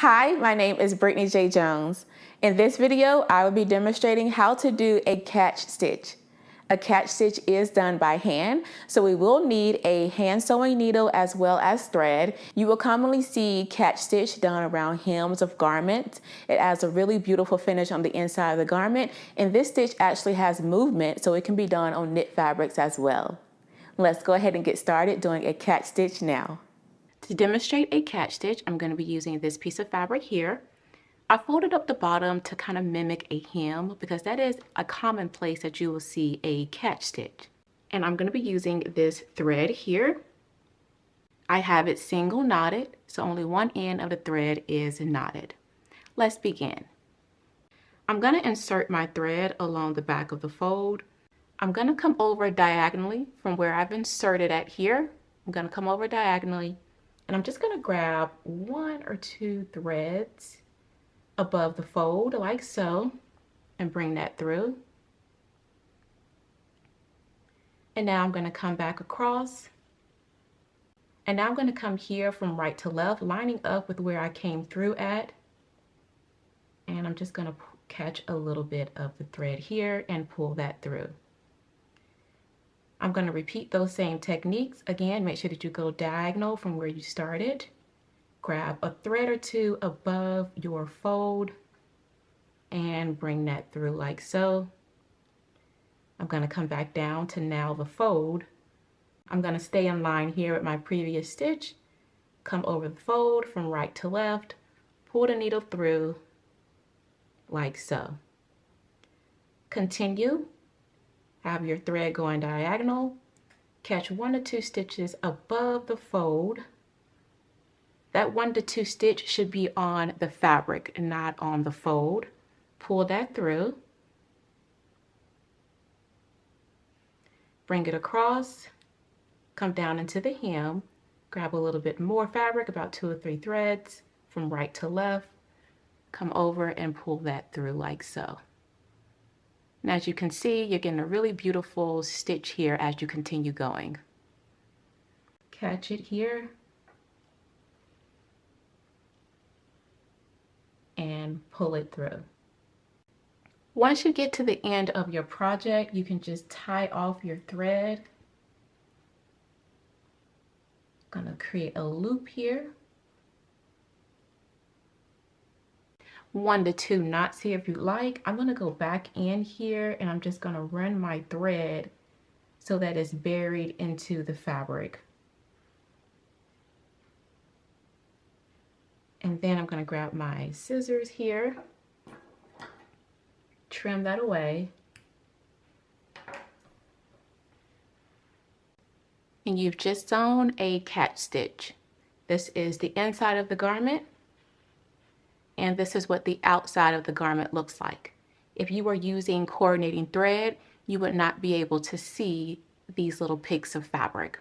Hi, my name is Brittany J. Jones. In this video, I will be demonstrating how to do a catch stitch. A catch stitch is done by hand, so we will need a hand sewing needle as well as thread. You will commonly see catch stitch done around hems of garments. It adds a really beautiful finish on the inside of the garment, and this stitch actually has movement, so it can be done on knit fabrics as well. Let's go ahead and get started doing a catch stitch now. To demonstrate a catch stitch, I'm going to be using this piece of fabric here. I folded up the bottom to kind of mimic a hem because that is a common place that you will see a catch stitch. And I'm going to be using this thread here. I have it single knotted, so only one end of the thread is knotted. Let's begin. I'm going to insert my thread along the back of the fold. I'm going to come over diagonally from where I've inserted at here. I'm going to come over diagonally. And I'm just going to grab one or two threads above the fold like so and bring that through. And now I'm going to come back across. And now I'm going to come here from right to left, lining up with where I came through at. And I'm just going to catch a little bit of the thread here and pull that through. I'm going to repeat those same techniques. Again, make sure that you go diagonal from where you started. Grab a thread or two above your fold and bring that through like so. I'm going to come back down to now the fold. I'm going to stay in line here with my previous stitch. Come over the fold from right to left. Pull the needle through like so. Continue. Have your thread going diagonal, catch 1 to 2 stitches above the fold. That 1 to 2 stitch should be on the fabric and not on the fold. Pull that through. Bring it across, come down into the hem, grab a little bit more fabric, about 2 or 3 threads from right to left, come over and pull that through like so. And as you can see, you're getting a really beautiful stitch here as you continue going. Catch it here. And pull it through. Once you get to the end of your project, you can just tie off your thread. I'm going to create a loop here. 1 to 2 knots here if you like. I'm going to go back in here and I'm just going to run my thread so that it's buried into the fabric. And then I'm going to grab my scissors here, trim that away. And you've just sewn a catch stitch. This is the inside of the garment. And this is what the outside of the garment looks like. If you were using coordinating thread, you would not be able to see these little peaks of fabric.